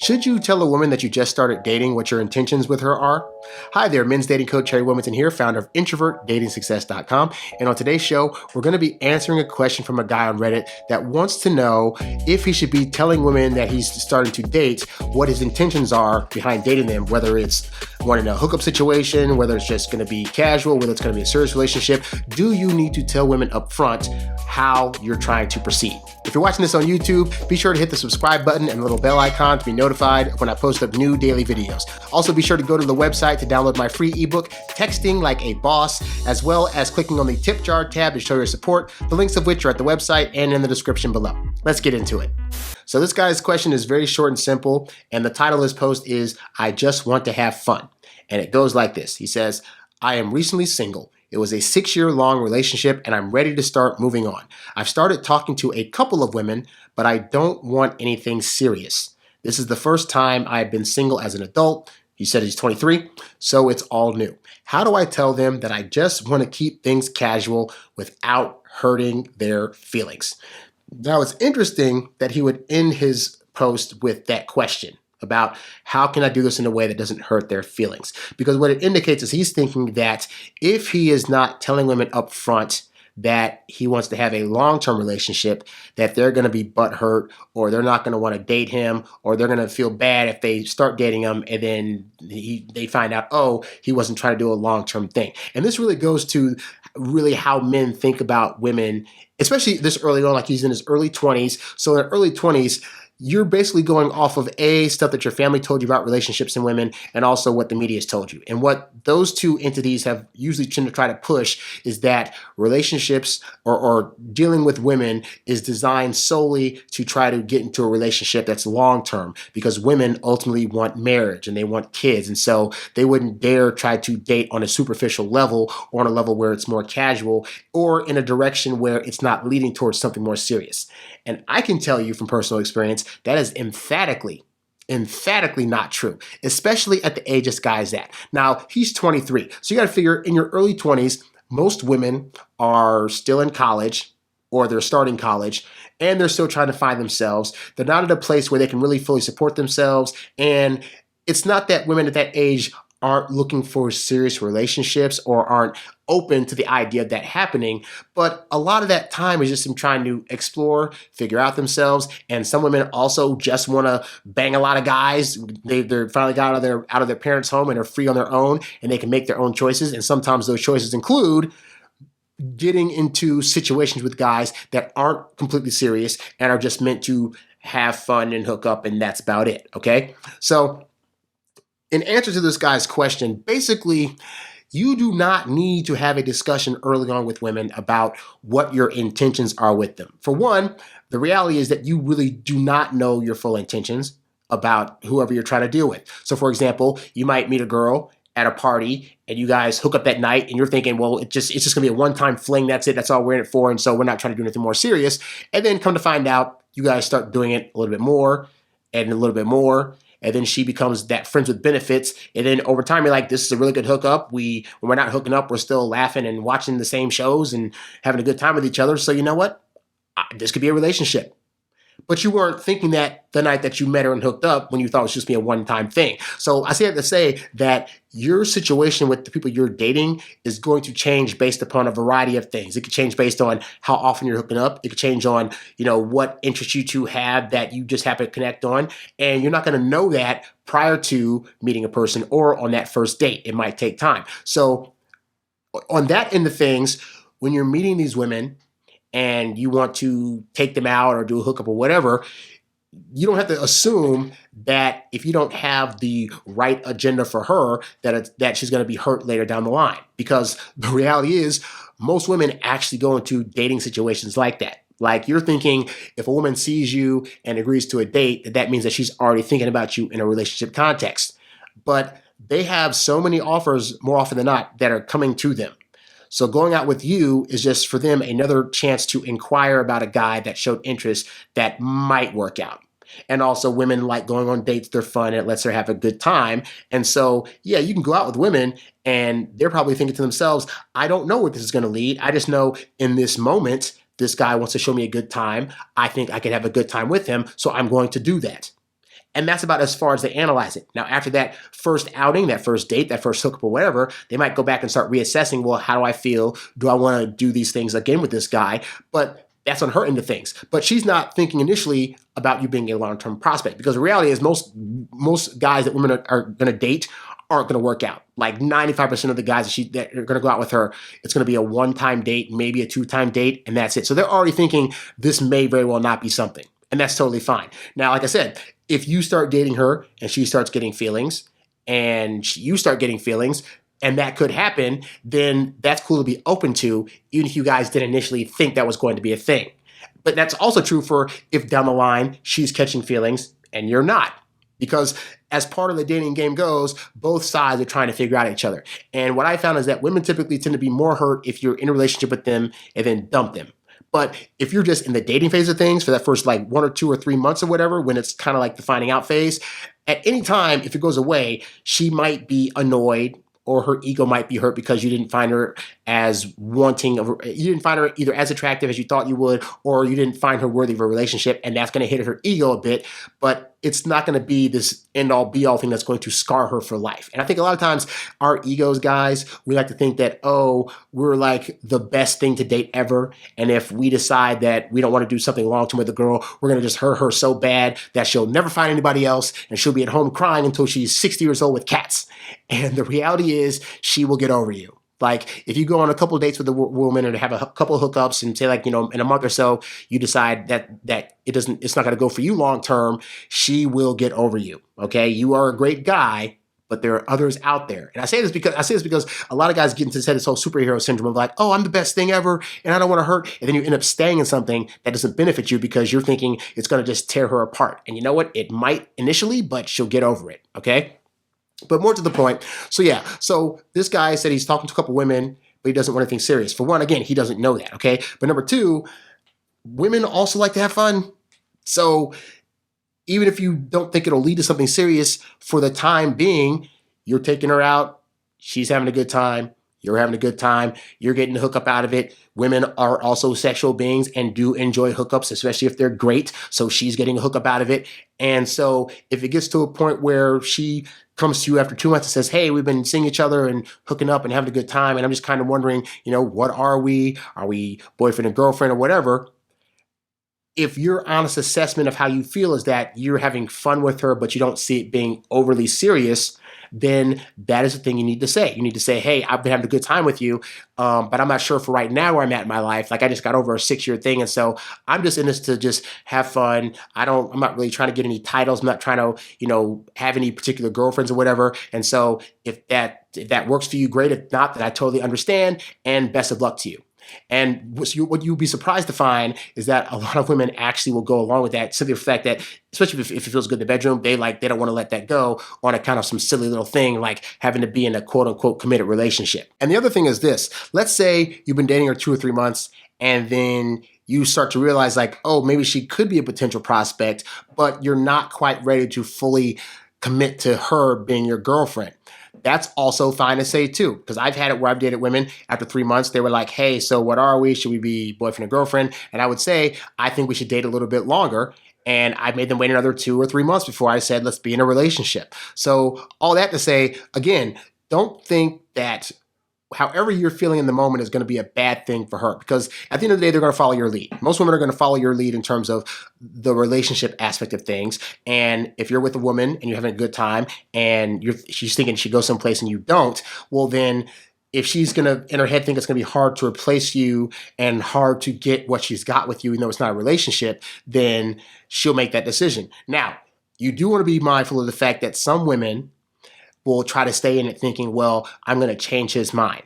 Should you tell a woman that you just started dating what your intentions with her are? Hi there, men's dating coach HarryWilmington here, founder of IntrovertDatingSuccess.com. And on today's show, we're going to be answering a question from a guy on Reddit that wants to know if he should be telling women that he's starting to date what his intentions are behind dating them, whether it's wanting a hookup situation, whether it's just going to be casual, whether it's going to be a serious relationship. Do you need to tell women up front how you're trying to proceed? If you're watching this on YouTube, be sure to hit the subscribe button and the little bell icon to be notified when I post up new daily videos. Also, be sure to go to the website to download my free ebook, Texting Like a Boss, as well as clicking on the tip jar tab to show your support, the links of which are at the website and in the description below. Let's get into it. So this guy's question is very short and simple, and the title of his post is, I just want to have fun. And it goes like this. He says, I am recently single. It was a 6-year-long relationship and I'm ready to start moving on. I've started talking to a couple of women, but I don't want anything serious. This is the first time I've been single as an adult. He said he's 23, so it's all new. How do I tell them that I just want to keep things casual without hurting their feelings? Now, it's interesting that he would end his post with that question about how can I do this in a way that doesn't hurt their feelings? Because what it indicates is he's thinking that if he is not telling women up front that he wants to have a long-term relationship, that they're going to be butthurt, or they're not going to want to date him, or they're going to feel bad if they start dating him and then they find out, oh, he wasn't trying to do a long-term thing. And this really goes to really how men think about women, especially this early on, like he's in his early 20s. So in the early 20s, you're basically going off of stuff that your family told you about relationships and women, and also what the media has told you. And what those two entities have usually tend to try to push is that relationships or dealing with women is designed solely to try to get into a relationship that's long-term, because women ultimately want marriage and they want kids. And so they wouldn't dare try to date on a superficial level or on a level where it's more casual or in a direction where it's not leading towards something more serious. And I can tell you from personal experience, that is emphatically not true, especially at the age this guy's at. Now, he's 23. So you got to figure in your early 20s, most women are still in college or they're starting college and they're still trying to find themselves. They're not at a place where they can really fully support themselves. And it's not that women at that age aren't looking for serious relationships or aren't open to the idea of that happening. But a lot of that time is just them trying to explore, figure out themselves. And some women also just want to bang a lot of guys. They're finally got out of their parents' home and are free on their own and they can make their own choices. And sometimes those choices include getting into situations with guys that aren't completely serious and are just meant to have fun and hook up, and that's about it. Okay? So in answer to this guy's question, basically, you do not need to have a discussion early on with women about what your intentions are with them. For one, the reality is that you really do not know your full intentions about whoever you're trying to deal with. So for example, you might meet a girl at a party and you guys hook up that night and you're thinking, well, it's just gonna be a one-time fling, that's it, that's all we're in it for, and so we're not trying to do anything more serious. And then come to find out, you guys start doing it a little bit more and a little bit more. And then she becomes that friends with benefits. And then over time, you're like, this is a really good hookup. When we're not hooking up, we're still laughing and watching the same shows and having a good time with each other. So you know what? This could be a relationship. But you weren't thinking that the night that you met her and hooked up when you thought it was just be a one-time thing. So I say that to say that your situation with the people you're dating is going to change based upon a variety of things. It could change based on how often you're hooking up. It could change on, what interests you two have that you just happen to connect on. And you're not going to know that prior to meeting a person or on that first date. It might take time. So on that end of things, when you're meeting these women, and you want to take them out or do a hookup or whatever, you don't have to assume that if you don't have the right agenda for her, that she's going to be hurt later down the line. Because the reality is, most women actually go into dating situations like that. Like you're thinking if a woman sees you and agrees to a date, that means that she's already thinking about you in a relationship context. But they have so many offers more often than not that are coming to them. So going out with you is just for them another chance to inquire about a guy that showed interest that might work out. And also women like going on dates, they're fun, it lets her have a good time. And so, yeah, you can go out with women and they're probably thinking to themselves, I don't know where this is going to lead. I just know in this moment, this guy wants to show me a good time. I think I can have a good time with him, so I'm going to do that. And that's about as far as they analyze it. Now, after that first outing, that first date, that first hookup or whatever, they might go back and start reassessing, well, how do I feel? Do I want to do these things again with this guy? But that's on her end of things. But she's not thinking initially about you being a long-term prospect, because the reality is most guys that women are going to date aren't going to work out. Like 95% of the guys that are going to go out with her, it's going to be a one-time date, maybe a two-time date, and that's it. So they're already thinking this may very well not be something. And that's totally fine. Now, like I said, if you start dating her and she starts getting feelings and you start getting feelings, and that could happen, then that's cool to be open to, even if you guys didn't initially think that was going to be a thing. But that's also true for if down the line she's catching feelings and you're not. Because as part of the dating game goes, both sides are trying to figure out each other. And what I found is that women typically tend to be more hurt if you're in a relationship with them and then dump them. But if you're just in the dating phase of things for that first like 1 or 2 or 3 months or whatever, when it's kind of like the finding out phase, at any time, if it goes away, she might be annoyed or her ego might be hurt because you didn't find her as you didn't find her either as attractive as you thought you would, or you didn't find her worthy of a relationship, and that's going to hit her ego a bit, but it's not going to be this end-all be-all thing that's going to scar her for life. And I think a lot of times our egos, guys, we like to think that, oh, we're like the best thing to date ever, and if we decide that we don't want to do something long-term with a girl, we're going to just hurt her so bad that she'll never find anybody else, and she'll be at home crying until she's 60 years old with cats. And the reality is she will get over you. Like if you go on a couple of dates with a woman and have a couple of hookups and say like, in a month or so, you decide that it's not going to go for you long term, she will get over you. Okay. You are a great guy, but there are others out there. And I say this because a lot of guys get into this whole superhero syndrome of like, oh, I'm the best thing ever and I don't want to hurt. And then you end up staying in something that doesn't benefit you because you're thinking it's going to just tear her apart. And you know what? It might initially, but she'll get over it. Okay. But more to the point. So this guy said he's talking to a couple women, but he doesn't want anything serious. For one, again, he doesn't know that, okay? But number two, women also like to have fun. So even if you don't think it'll lead to something serious, for the time being, you're taking her out, she's having a good time, you're having a good time, you're getting the hookup out of it. Women are also sexual beings and do enjoy hookups, especially if they're great. So she's getting a hookup out of it. And so if it gets to a point where she comes to you after 2 months and says, hey, we've been seeing each other and hooking up and having a good time, and I'm just kind of wondering, what are we? Are we boyfriend and girlfriend or whatever? If your honest assessment of how you feel is that you're having fun with her, but you don't see it being overly serious, then that is the thing you need to say. You need to say, hey, I've been having a good time with you, but I'm not sure for right now where I'm at in my life. Like I just got over a 6-year thing. And so I'm just in this to just have fun. I'm not really trying to get any titles. I'm not trying to, have any particular girlfriends or whatever. And so if that works for you, great. If not, then I totally understand, and best of luck to you. And what you'll be surprised to find is that a lot of women actually will go along with that, simply for the fact that, especially if it feels good in the bedroom, they don't want to let that go on account of some silly little thing like having to be in a quote unquote committed relationship. And the other thing is this: let's say you've been dating her 2 or 3 months, and then you start to realize like, oh, maybe she could be a potential prospect, but you're not quite ready to fully commit to her being your girlfriend. That's also fine to say too, because I've had it where I've dated women after 3 months. They were like, hey, so what are we? Should we be boyfriend and girlfriend? And I would say, I think we should date a little bit longer. And I made them wait another 2 or 3 months before I said, let's be in a relationship. So all that to say, again, don't think that however you're feeling in the moment is going to be a bad thing for her, because at the end of the day, they're going to follow your lead. Most women are going to follow your lead in terms of the relationship aspect of things. And if you're with a woman and you're having a good time and she's thinking she goes someplace and you don't, well then if she's going to, in her head, think it's going to be hard to replace you and hard to get what she's got with you, even though it's not a relationship, then she'll make that decision. Now, you do want to be mindful of the fact that some women will try to stay in it thinking, well, I'm going to change his mind.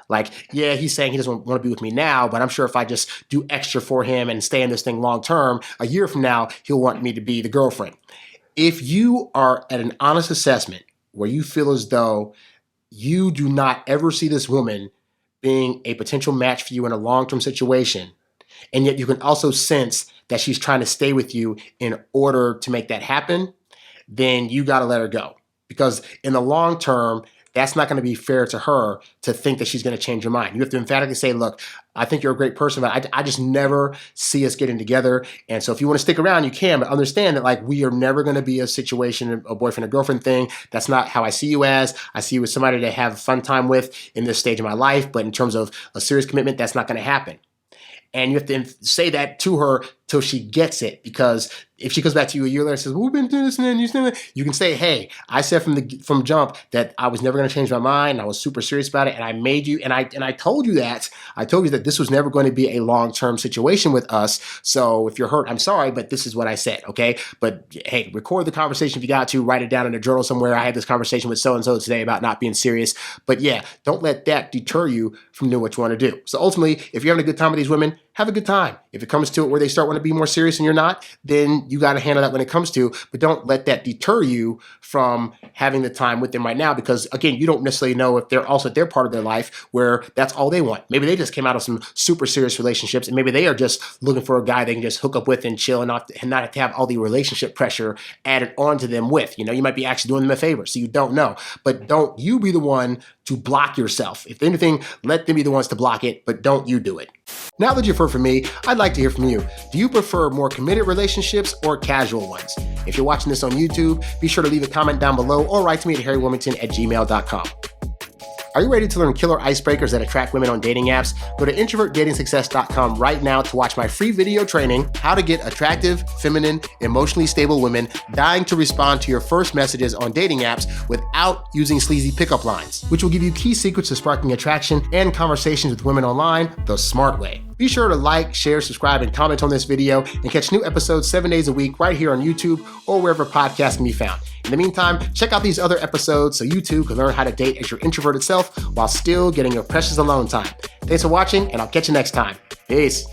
Like, yeah, he's saying he doesn't want to be with me now, but I'm sure if I just do extra for him and stay in this thing long term, a year from now, he'll want me to be the girlfriend. If you are at an honest assessment where you feel as though you do not ever see this woman being a potential match for you in a long-term situation, and yet you can also sense that she's trying to stay with you in order to make that happen, then you got to let her go. Because in the long term, that's not going to be fair to her to think that she's going to change your mind. You have to emphatically say, look, I think you're a great person, but I just never see us getting together. And so if you want to stick around, you can, but understand that like we are never going to be a situation, a boyfriend or girlfriend thing. That's not how I see you as. I see you as somebody to have a fun time with in this stage of my life. But in terms of a serious commitment, that's not going to happen. And you have to say that to her till she gets it, because if she comes back to you a year later and says, well, we've been doing this and then you can say, hey, I said from jump that I was never going to change my mind. I was super serious about it. And I made you, and I told you that. I told you that this was never going to be a long-term situation with us. So if you're hurt, I'm sorry, but this is what I said, okay? But hey, record the conversation if you got to, write it down in a journal somewhere. I had this conversation with so-and-so today about not being serious. But yeah, don't let that deter you from doing what you want to do. So ultimately, if you're having a good time with these women, have a good time. If it comes to it where they start wanting to be more serious and you're not, then you got to handle that when it comes to, but don't let that deter you from having the time with them right now, because again, you don't necessarily know if they're also at their part of their life where that's all they want. Maybe they just came out of some super serious relationships and maybe they are just looking for a guy they can just hook up with and chill and not have to have all the relationship pressure added onto them with. You know, you might be actually doing them a favor, so you don't know. But don't you be the one to block yourself. If anything, let them be the ones to block it, but don't you do it. Now that you've heard from me, I'd like to hear from you. Do you prefer more committed relationships or casual ones? If you're watching this on YouTube, be sure to leave a comment down below or write to me at HarryWilmington@gmail.com. Are you ready to learn killer icebreakers that attract women on dating apps? Go to introvertdatingsuccess.com right now to watch my free video training, How to Get Attractive, Feminine, Emotionally Stable Women Dying to Respond to Your First Messages on Dating Apps Without Using Sleazy Pickup Lines, which will give you key secrets to sparking attraction and conversations with women online the smart way. Be sure to like, share, subscribe, and comment on this video and catch new episodes 7 days a week right here on YouTube or wherever podcasts can be found. In the meantime, check out these other episodes so you too can learn how to date as your introverted self while still getting your precious alone time. Thanks for watching, and I'll catch you next time. Peace.